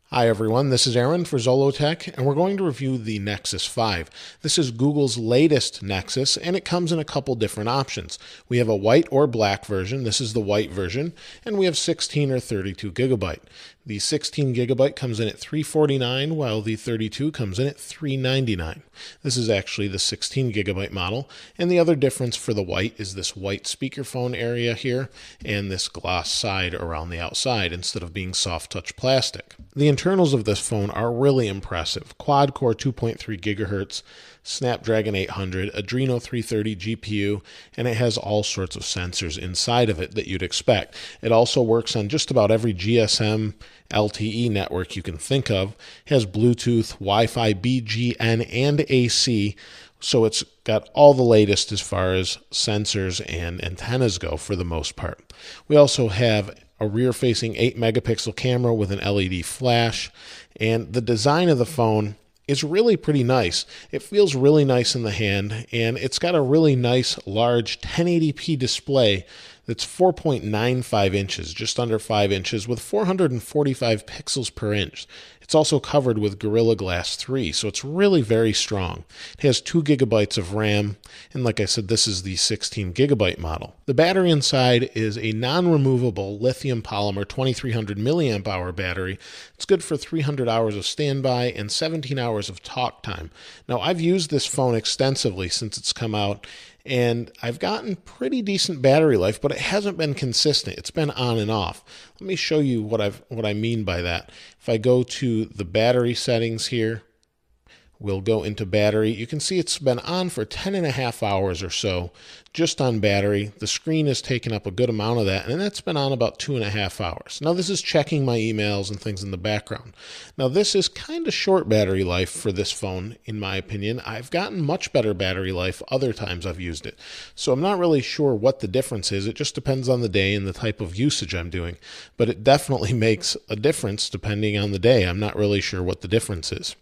Hi everyone, this is Aaron for Zollotech, and we're going to review the Nexus 5. This is Google's latest Nexus, and it comes in a couple different options. We have a white or black version. This is the white version, and we have 16 or 32 gigabyte. The 16 gigabyte comes in at $349, while the 32 comes in at $399. This is actually the 16 gigabyte model, and the other difference for the white is this white speakerphone area here and this gloss side around the outside instead of being soft touch plastic. The internals of this phone are really impressive. Quad-core 2.3 gigahertz, Snapdragon 800, Adreno 330 GPU, and it has all sorts of sensors inside of it that you'd expect. It also works on just about every GSM LTE network you can think of. It has Bluetooth, Wi-Fi, BGN, and AC, so it's got all the latest as far as sensors and antennas go for the most part. We also have a rear-facing 8-megapixel camera with an LED flash, and the design of the phone is really pretty nice. It feels really nice in the hand, and it's got a really nice large 1080p display that's 4.95 inches, just under 5 inches, with 445 pixels per inch. It's also covered with Gorilla Glass 3, so it's really very strong. It has 2 gigabytes of RAM, and like I said, this is the 16 gigabyte model. The battery inside is a non-removable lithium polymer 2300 milliamp hour battery. It's good for 300 hours of standby and 17 hours of talk time. Now, I've used this phone extensively since it's come out, and I've gotten pretty decent battery life, but it hasn't been consistent. It's been on and off. Let me show you what I mean by that. If I go to the battery settings here, we'll go into battery. You can see it's been on for 10.5 hours or so, just on battery. The screen has taken up a good amount of that, and that's been on about 2.5 hours. Now, this is checking my emails and things in the background. Now, this is kind of short battery life for this phone, in my opinion. I've gotten much better battery life other times I've used it. So I'm not really sure what the difference is. It just depends on the day and the type of usage I'm doing. But it definitely makes a difference depending on the day. I'm not really sure what the difference is.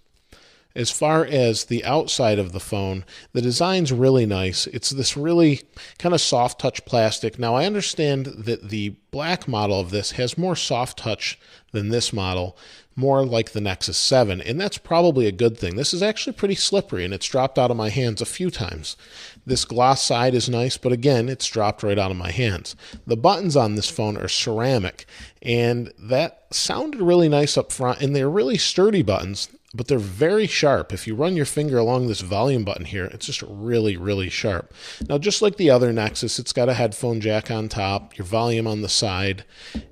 As far as the outside of the phone, the design's really nice. It's this really kind of soft touch plastic. Now, I understand that the black model of this has more soft touch than this model, more like the Nexus 7, and that's probably a good thing. This is actually pretty slippery, and it's dropped out of my hands a few times. This gloss side is nice, but again, it's dropped right out of my hands. The buttons on this phone are ceramic, and that sounded really nice up front, and they're really sturdy buttons, but they're very sharp. If you run your finger along this volume button here, it's just really, really sharp. Now, just like the other Nexus, it's got a headphone jack on top, your volume on the side,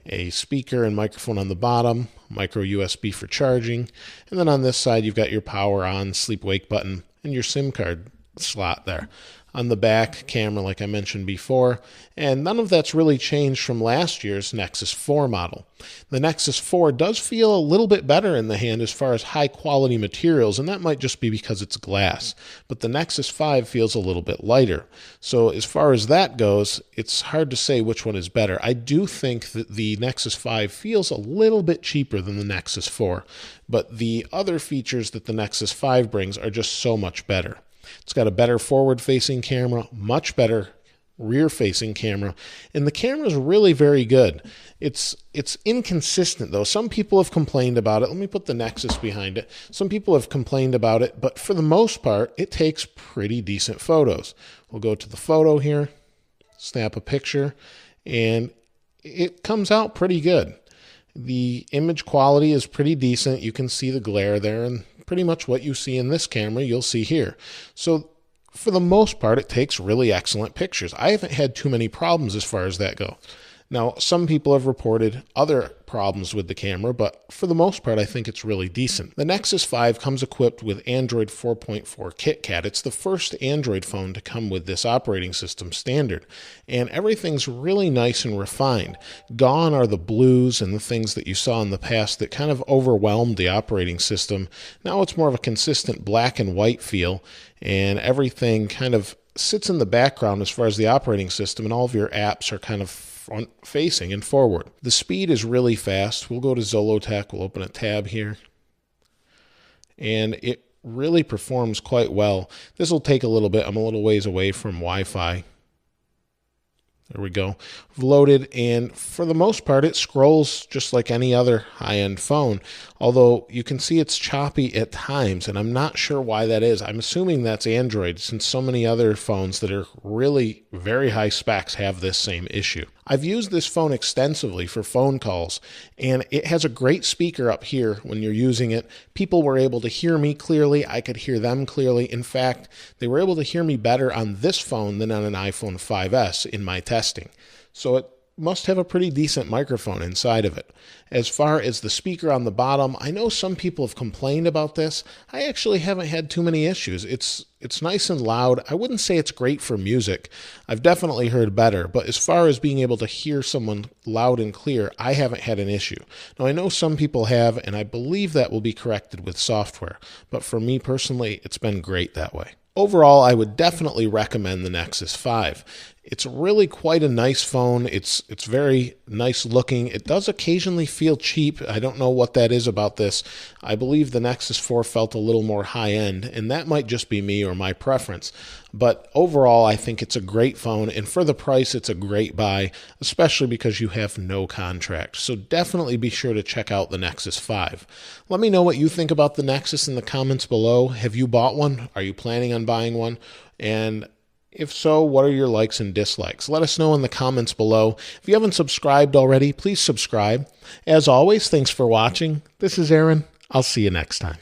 a speaker and microphone on the bottom, micro USB for charging, and then on this side, you've got your power on, sleep wake button, and your SIM card slot there. On the back, camera like I mentioned before, and none of that's really changed from last year's Nexus 4 model. The Nexus 4 does feel a little bit better in the hand as far as high quality materials, and that might just be because it's glass, but the Nexus 5 feels a little bit lighter. So as far as that goes, it's hard to say which one is better. I do think that the Nexus 5 feels a little bit cheaper than the Nexus 4, but the other features that the Nexus 5 brings are just so much better. It's got a better forward-facing camera, much better rear-facing camera, and the camera is really very good. It's inconsistent, though. Some people have complained about it. Let me put the Nexus behind it. Some people have complained about it, but for the most part, it takes pretty decent photos. We'll go to the photo here, snap a picture, and it comes out pretty good. The image quality is pretty decent. You can see the glare there, and pretty much what you see in this camera, you'll see here. So for the most part, it takes really excellent pictures. I haven't had too many problems as far as that goes. Now, some people have reported other problems with the camera, but for the most part, I think it's really decent. The Nexus 5 comes equipped with Android 4.4 KitKat. It's the first Android phone to come with this operating system standard, and everything's really nice and refined. Gone are the blues and the things that you saw in the past that kind of overwhelmed the operating system. Now it's more of a consistent black and white feel, and everything kind of sits in the background as far as the operating system, and all of your apps are kind of front-facing and forward. The speed is really fast. We'll go to Zollotech. We'll open a tab here. And it really performs quite well. This will take a little bit. I'm a little ways away from Wi-Fi. There we go. I've loaded, and for the most part, it scrolls just like any other high-end phone, although you can see it's choppy at times, and I'm not sure why that is. I'm assuming that's Android, since so many other phones that are really very high specs have this same issue. I've used this phone extensively for phone calls, and it has a great speaker up here when you're using it. People were able to hear me clearly. I could hear them clearly. In fact, they were able to hear me better on this phone than on an iPhone 5S in my testing. So it must have a pretty decent microphone inside of it. As far as the speaker on the bottom, I know some people have complained about this. I actually haven't had too many issues. It's nice and loud. I wouldn't say it's great for music. I've definitely heard better, but as far as being able to hear someone loud and clear, I haven't had an issue. Now, I know some people have, and I believe that will be corrected with software, but for me personally, it's been great that way. Overall, I would definitely recommend the Nexus 5. It's really quite a nice phone. It's very nice looking. It does occasionally feel cheap. I don't know what that is about this. I believe the Nexus 4 felt a little more high-end, and that might just be me or my preference. But overall, I think it's a great phone, and for the price, it's a great buy, especially because you have no contract. So definitely be sure to check out the Nexus 5. Let me know what you think about the Nexus in the comments below. Have you bought one? Are you planning on buying one? And if so, what are your likes and dislikes? Let us know in the comments below. If you haven't subscribed already, please subscribe. As always, thanks for watching. This is Aaron. I'll see you next time.